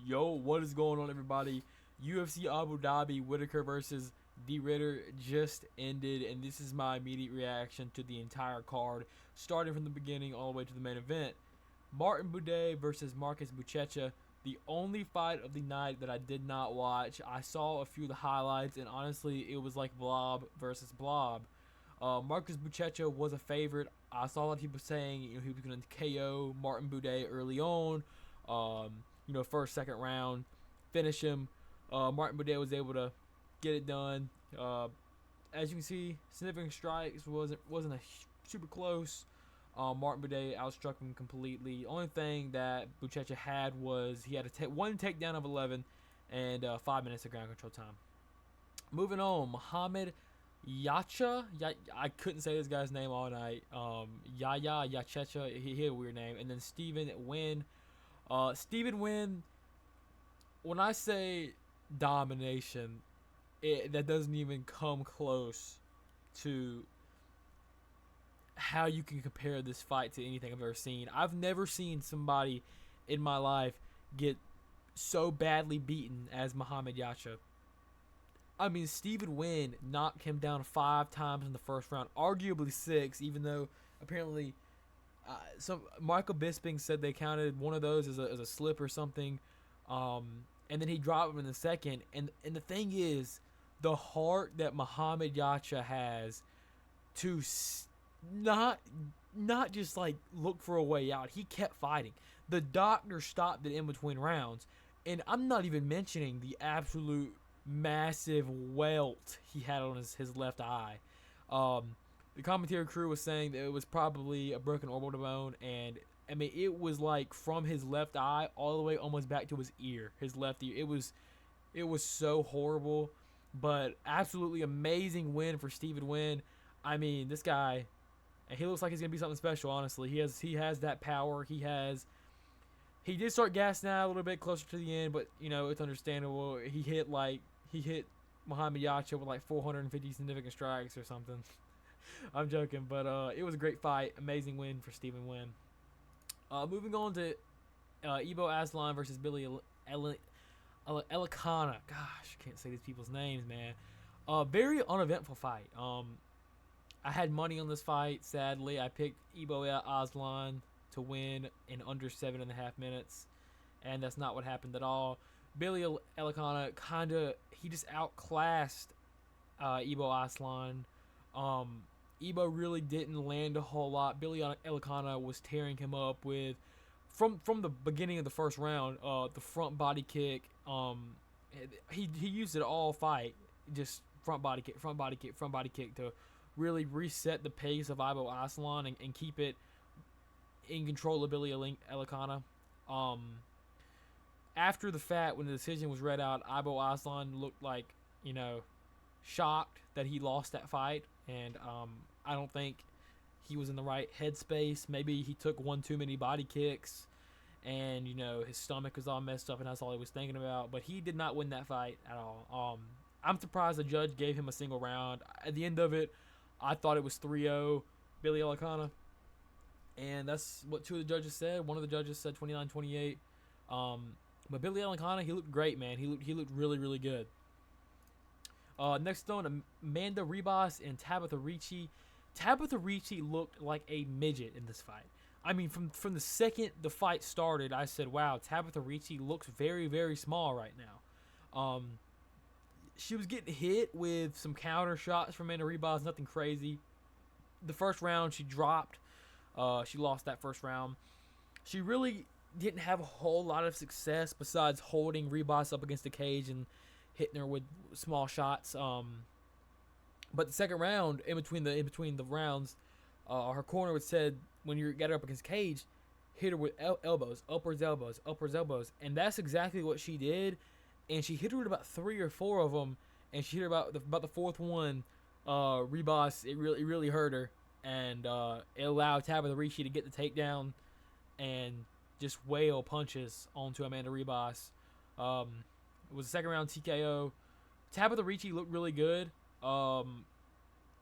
Yo, what is going on, everybody? UFC Abu Dhabi Whittaker versus D Ritter just ended, and this is my immediate reaction to the entire card, starting from the beginning all the way to the main event. Martin Buday versus Marcus Buchecha, the only fight of the night that I did not watch. I saw a few of the highlights, and honestly, it was like Blob versus Blob. Marcus Buchecha was a favorite. I saw a lot of people saying he was going to KO Martin Buday early on. First, second round, finish him. Martin Buday was able to get it done. As you can see, significant strikes wasn't a super close. Martin Buday outstruck him completely. Only thing that Buchecha had was he had one takedown of 11 and 5 minutes of ground control time. Moving on, Muhammad Yacha. I couldn't say this guy's name all night. Yaya Yachecha. He had a weird name. And then Stephen Wynn. Stephen Wynn, when I say domination, that doesn't even come close to how you can compare this fight to anything I've ever seen. I've never seen somebody in my life get so badly beaten as Muhammad Yacha. I mean, Stephen Wynn knocked him down 5 times in the first round, arguably 6, even though apparently some Michael Bisping said they counted one of those as a slip or something, and then he dropped him in the second. And the thing is, the heart that Muhammad Yacha has to not just like look for a way out. He kept fighting. The doctor stopped it in between rounds, and I'm not even mentioning the absolute massive welt he had on his left eye. The commentary crew was saying that it was probably a broken orbital bone, and I mean it was like from his left eye all the way almost back to his ear, his left ear. It was so horrible, but absolutely amazing win for Stephen Wynn. I mean, this guy, he looks like he's gonna be something special. Honestly, he has that power. He did start gassing out a little bit closer to the end, but it's understandable. He hit Muhammad Yacha with like 450 significant strikes or something. I'm joking, but it was a great fight. Amazing win for Stephen Wynn. Moving on to Ibo Aslan versus Billy Elikana. Gosh, I can't say these people's names, man. Very uneventful fight. I had money on this fight. Sadly, I picked Ibo Aslan to win in under 7.5 minutes, and that's not what happened at all. Billy Elikana he just outclassed Ibo Aslan. Ibo really didn't land a whole lot. Billy Elikana was tearing him up with from the beginning of the first round. The front body kick. He used it all fight. Just front body kick, front body kick, front body kick to really reset the pace of Ibo Aslan and keep it in control of Billy Elikana. After the fact, when the decision was read out, Ibo Aslan looked like shocked that he lost that fight, and I don't think he was in the right headspace. Maybe he took one too many body kicks, and his stomach was all messed up, and that's all he was thinking about. But he did not win that fight at all. I'm surprised the judge gave him a single round. At the end of it, I thought it was 3-0 Billy Elikana, and that's what 2 of the judges said. One of the judges said 29-28. But Billy Elikana, he looked great, man. He looked really, really good. Next on, Amanda Ribas and Tabitha Ricci. Tabitha Ricci looked like a midget in this fight. I mean, from the second the fight started, I said, wow, Tabitha Ricci looks very, very small right now. She was getting hit with some counter shots from Amanda Ribas, nothing crazy. The first round, she dropped. She lost that first round. She really didn't have a whole lot of success besides holding Ribas up against the cage and hitting her with small shots. But the second round, in between the rounds, her corner would said when you get her up against the cage, hit her with elbows, upwards elbows, and that's exactly what she did. And she hit her with about 3 or 4 of them, and she hit her about the 4th one. Ribas, it really hurt her, and it allowed Tabitha Ricci to get the takedown and just wail punches onto Amanda Ribas. It was a second round TKO. Tabitha Ricci looked really good. And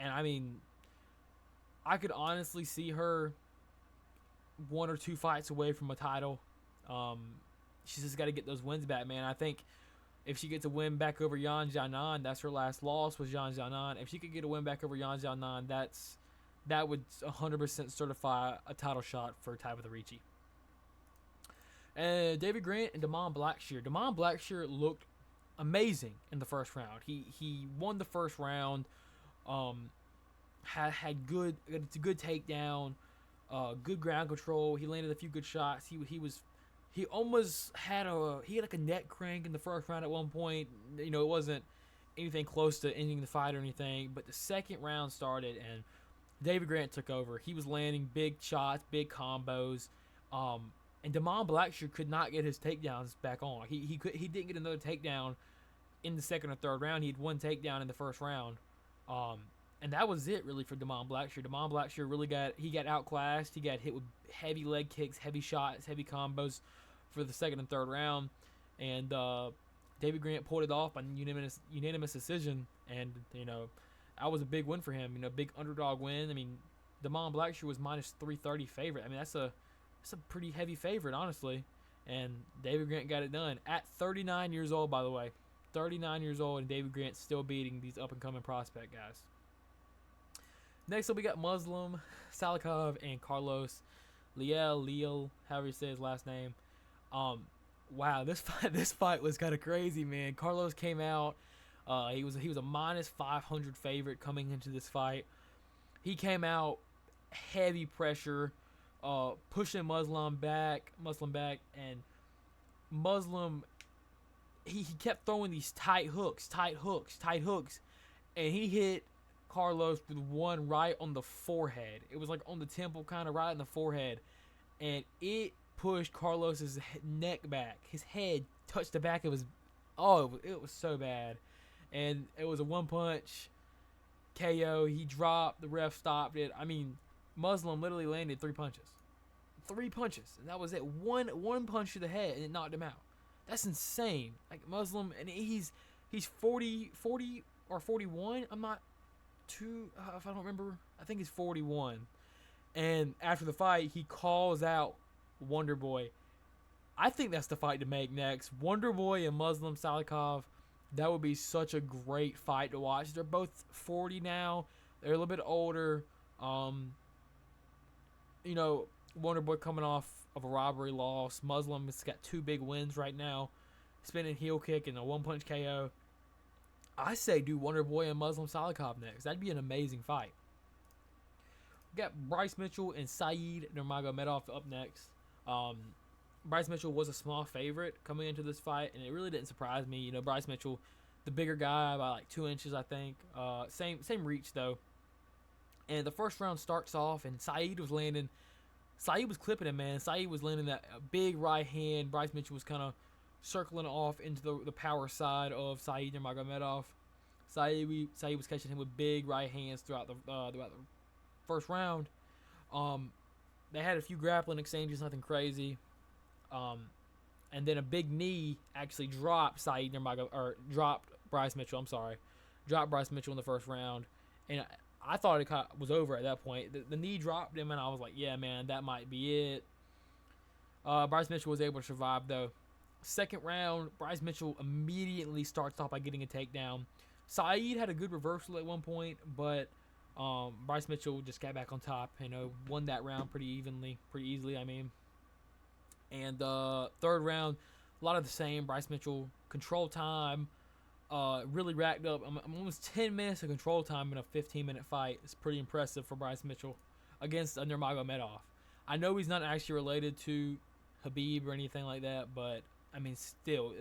I mean, I could honestly see her 1 or 2 fights away from a title. she's just got to get those wins back, man. I think if she gets a win back over Yan Xiaonan, that's her last loss was Yan Xiaonan. If she could get a win back over Yan Xiaonan, that would 100% certify a title shot for Tabitha Ricci. And David Grant and Damon Blackshear. Damon Blackshear looked amazing in the first round. He won the first round. Had good, it's a good takedown, good ground control. He landed a few good shots. He almost had like a neck crank in the first round at one point. You know, it wasn't anything close to ending the fight or anything. But the second round started and David Grant took over. He was landing big shots, big combos. And Damon Blackshear could not get his takedowns back on. He didn't get another takedown in the second or third round. He had one takedown in the first round. And that was it really for Damon Blackshear. Damon Blackshear really got outclassed. He got hit with heavy leg kicks, heavy shots, heavy combos for the second and third round. And David Grant pulled it off by unanimous decision. And, you know, that was a big win for him. You know, big underdog win. I mean, Damon Blackshear was minus 330 favorite. I mean, that's a pretty heavy favorite, honestly. And David Grant got it done at 39 years old, by the way. 39 years old, and David Grant's still beating these up-and-coming prospect guys. Next up, we got Muslim Salikov and Carlos Leal, however you say his last name. Wow, this fight was kind of crazy, man. Carlos came out. He was a minus 500 favorite coming into this fight. He came out heavy pressure, pushing Muslim back, and Muslim. He kept throwing these tight hooks, and he hit Carlos with one right on the forehead. It was like on the temple, kind of right on the forehead, and it pushed Carlos's neck back. His head touched the back of his. It was so bad, and it was a one-punch KO. He dropped. The ref stopped it. I mean, Muslim literally landed 3 punches, and that was it. One punch to the head, and it knocked him out. That's insane. Like Muslim, and he's 40 or 41. I'm not too, if I don't remember, I think he's 41. And after the fight, he calls out Wonder Boy. I think that's the fight to make next. Wonder Boy and Muslim Salikov. That would be such a great fight to watch. They're both 40 now. They're a little bit older. You know, Wonder Boy coming off of a robbery loss. Muslim has got 2 big wins right now. Spinning heel kick and a one-punch KO. I say do Wonder Boy and Muslim Salikov next. That'd be an amazing fight. We got Bryce Mitchell and Saeed Nurmagomedov up next. Bryce Mitchell was a small favorite coming into this fight, and it really didn't surprise me. You know, Bryce Mitchell, the bigger guy by like 2 inches, I think. Same reach though. And the first round starts off, and Saeed was clipping him, man. Saeed was landing that big right hand. Bryce Mitchell was kind of circling off into the power side of Saeed Nurmagomedov. Saeed was catching him with big right hands throughout the first round. They had a few grappling exchanges, nothing crazy. And then a big knee actually dropped dropped Bryce Mitchell. Dropped Bryce Mitchell in the first round, and I thought it was over at that point. The knee dropped him, and I was like, yeah, man, that might be it. Bryce Mitchell was able to survive, though. Second round, Bryce Mitchell immediately starts off by getting a takedown. Saeed had a good reversal at one point, but Bryce Mitchell just got back on top. You know, won that round pretty easily. I mean, and third round, a lot of the same. Bryce Mitchell control time, really racked up. I'm almost 10 minutes of control time in a 15-minute fight. It's pretty impressive for Bryce Mitchell against Nurmagomedov. I know he's not actually related to Khabib or anything like that, but I mean, still,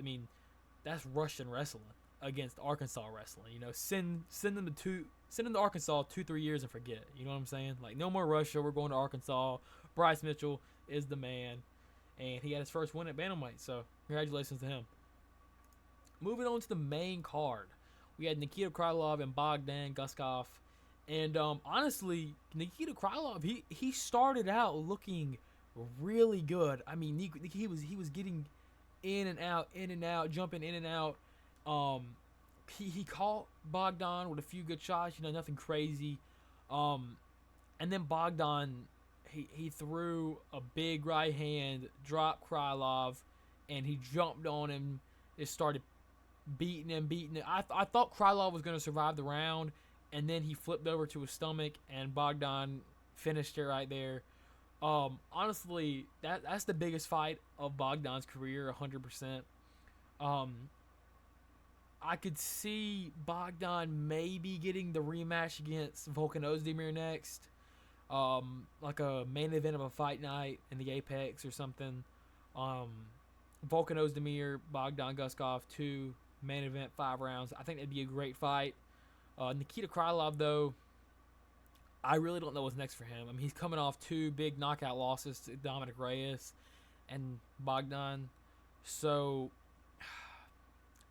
that's Russian wrestling against Arkansas wrestling. You know, send them to Arkansas 2-3 years and forget. You know what I'm saying? Like, no more Russia. We're going to Arkansas. Bryce Mitchell is the man, and he had his first win at bantamweight. So congratulations to him. Moving on to the main card, we had Nikita Krylov and Bogdan Guskov, and honestly, Nikita Krylov he started out looking really good. I mean, he was getting in and out, jumping in and out. He caught Bogdan with a few good shots, you know, nothing crazy. And then Bogdan, he threw a big right hand, dropped Krylov, and he jumped on him. It started beating him. I thought Krylov was going to survive the round, and then he flipped over to his stomach, and Bogdan finished it right there. Honestly, that's the biggest fight of Bogdan's career, 100%. I could see Bogdan maybe getting the rematch against Volkan Ozdemir next. Like a main event of a fight night in the Apex or something. Volkan Ozdemir, Bogdan Guskov 2, main event, 5 rounds. I think that'd be a great fight. Nikita Krylov, though, I really don't know what's next for him. I mean, he's coming off 2 big knockout losses to Dominic Reyes and Bogdan. So,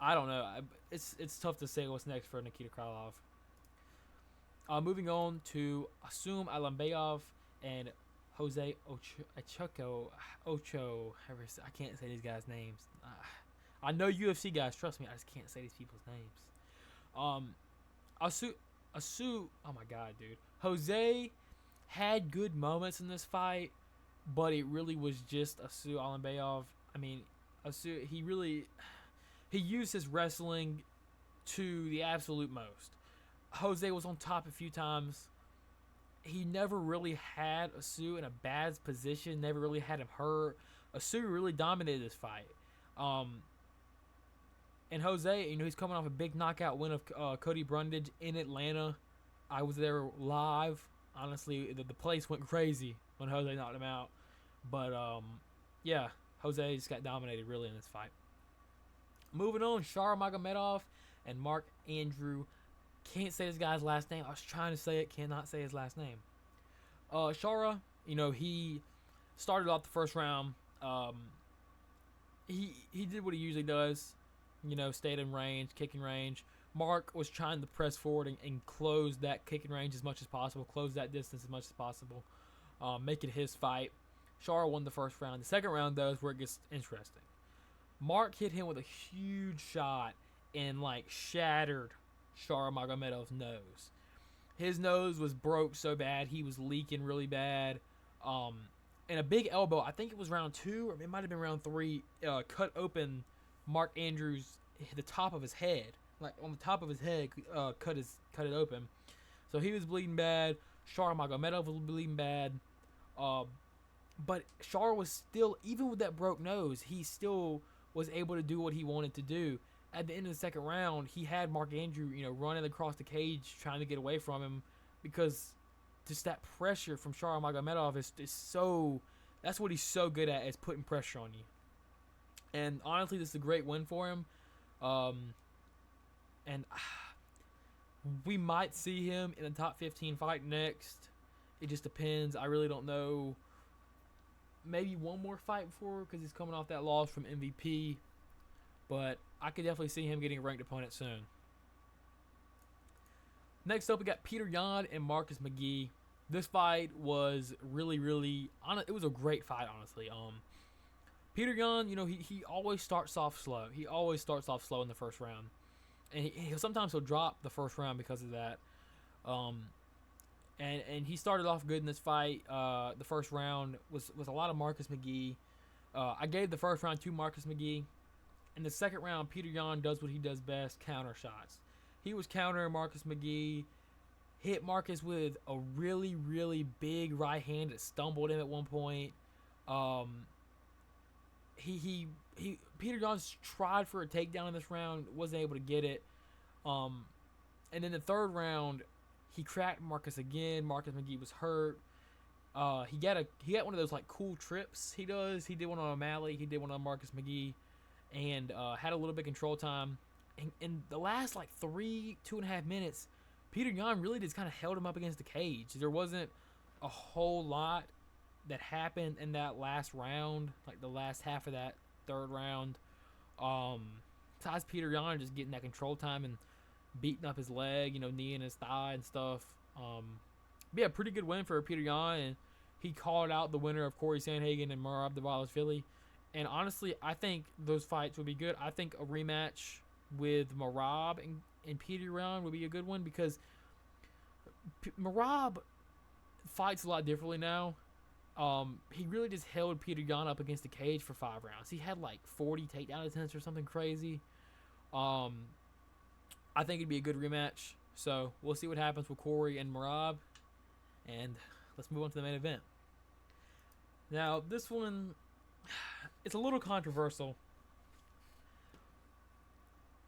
I don't know. It's tough to say what's next for Nikita Krylov. Moving on to Asum Alambayov and Jose Ocho. I can't say these guys' names. I know UFC guys. Trust me, I just can't say these people's names. Asu. Oh my god, dude. Jose had good moments in this fight, but it really was just Asu Alambayov. I mean, Asu. He used his wrestling to the absolute most. Jose was on top a few times. He never really had Asu in a bad position. Never really had him hurt. Asu really dominated this fight. And Jose, he's coming off a big knockout win of Cody Brundage in Atlanta. I was there live. Honestly, the place went crazy when Jose knocked him out. But, yeah, Jose just got dominated really in this fight. Moving on, Shara Magomedov and Mark Andrew. Can't say this guy's last name. I was trying to say it. Cannot say his last name. Shara, he started off the first round. He did what he usually does. Stayed in range, kicking range. Mark was trying to press forward and close that kicking range as much as possible. Close that distance as much as possible. Make it his fight. Shara won the first round. The second round, though, is where it gets interesting. Mark hit him with a huge shot and, shattered Shara Magomedov's nose. His nose was broke so bad. He was leaking really bad. And a big elbow, I think it was round 2, or it might have been round 3, cut open Mark Andrews, the top of his head. On the top of his head, cut it open. So he was bleeding bad. Shara Magomedov was bleeding bad. But Shara was still, even with that broke nose, he still was able to do what he wanted to do. At the end of the second round, he had Mark Andrew, running across the cage trying to get away from him, because just that pressure from Shara Magomedov is so, that's what he's so good at, is putting pressure on you. And honestly, this is a great win for him. And we might see him in the top 15 fight next. It just depends. I really don't know. Maybe one more fight before, because he's coming off that loss from MVP. But I could definitely see him getting a ranked opponent soon. Next up, we got Peter Yan and Marcus McGee. This fight was really, it was a great fight, honestly. Peter Yan, he always starts off slow. He always starts off slow in the first round. And sometimes he'll drop the first round because of that. And he started off good in this fight. The first round was a lot of Marcus McGee. I gave the first round to Marcus McGee. In the second round, Peter Yan does what he does best, counter shots. He was countering Marcus McGee, hit Marcus with a really big right hand that stumbled him at one point. Peter Yan tried for a takedown in this round, wasn't able to get it. And then the third round, he cracked Marcus again. Marcus McGee was hurt. He got one of those cool trips he does. He did one on O'Malley. He did one on Marcus McGee, and had a little bit of control time. And in the last 2.5 minutes, Peter Yan really just kind of held him up against the cage. There wasn't a whole lot that happened in that last round, the last half of that third round. Besides Peter Yan just getting that control time and beating up his leg, kneeing his thigh and stuff. But yeah, pretty good win for Peter Yan, and he called out the winner of Corey Sandhagen and Merab Dvalishvili. And honestly, I think those fights would be good. I think a rematch with Merab and Peter Yan would be a good one, because Merab fights a lot differently now. He really just held Peter Yan up against the cage for 5 rounds. He had like 40 takedown attempts or something crazy. I think it'd be a good rematch. So we'll see what happens with Corey and Merab. And let's move on to the main event. Now, this one, it's a little controversial.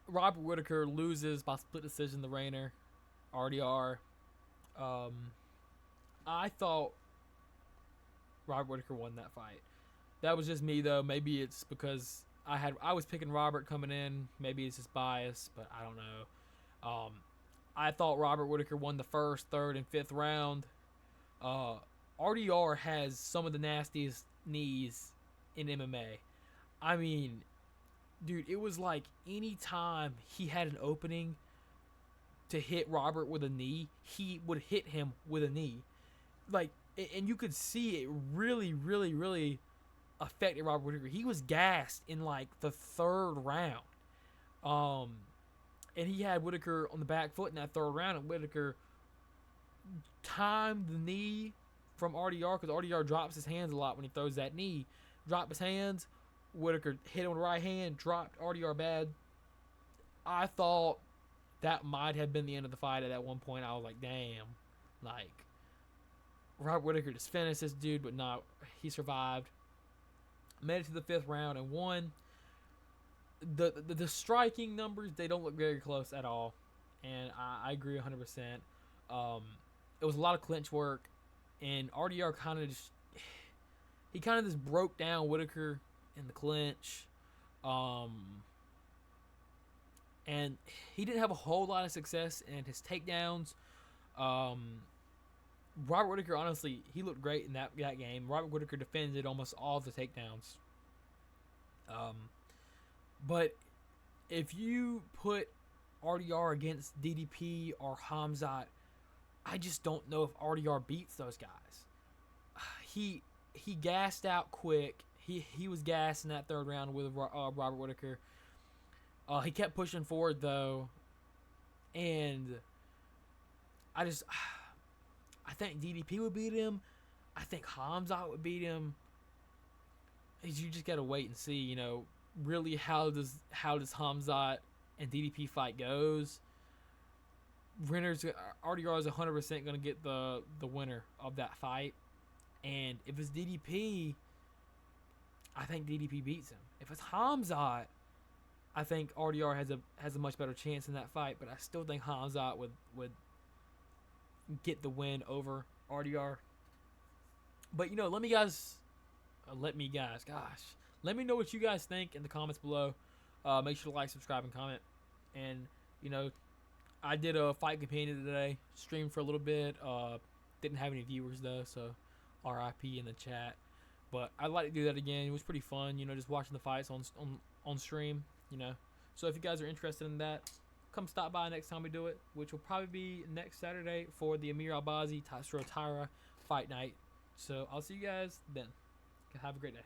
Robert Whittaker loses by split decision, the reigner, RDR. I thought Robert Whittaker won that fight. That was just me, though. Maybe it's because I was picking Robert coming in. Maybe it's just bias, but I don't know. I thought Robert Whittaker won the first, third, and fifth round. RDR has some of the nastiest knees in MMA. I mean, dude, it was like any time he had an opening to hit Robert with a knee, he would hit him with a knee. Like, and you could see it really, really, really affected Robert Whittaker. He was gassed in like the third round. And he had Whittaker on the back foot in that third round, and Whittaker timed the knee from RDR, because RDR drops his hands a lot when he throws that knee. Dropped his hands. Whittaker hit him with the right hand, dropped RDR bad. I thought that might have been the end of the fight at that one point. I was like, damn. Like, Robert Whittaker just finished this dude, but no, he survived. Made it to the fifth round and won. The striking numbers, they don't look very close at all. And I agree 100%. It was a lot of clinch work. And RDR kind of just broke down Whittaker in the clinch. And he didn't have a whole lot of success in his takedowns. Robert Whittaker, honestly, he looked great in that game. Robert Whittaker defended almost all of the takedowns. But if you put RDR against DDP or Hamzat, I just don't know if RDR beats those guys. He gassed out quick. He was gassed in that third round with Robert Whittaker. He kept pushing forward though, and I think DDP would beat him. I think Hamzat would beat him. You just gotta wait and see. You know, really how does Hamzat and DDP fight goes. RDR is 100% gonna get the winner of that fight, and if it's DDP, I think DDP beats him. If it's Hamzat, I think RDR has a much better chance in that fight, but I still think Hamzat would get the win over RDR. But let me know what you guys think in the comments below. Make sure to like, subscribe, and comment. And I did a fight companion today, streamed for a little bit. Didn't have any viewers though, so RIP in the chat. But I'd like to do that again. It was pretty fun, just watching the fights on stream. So if you guys are interested in that, come stop by next time we do it, which will probably be next Saturday for the Amir Albazi Taisro Taira fight night. So I'll see you guys then. Have a great day.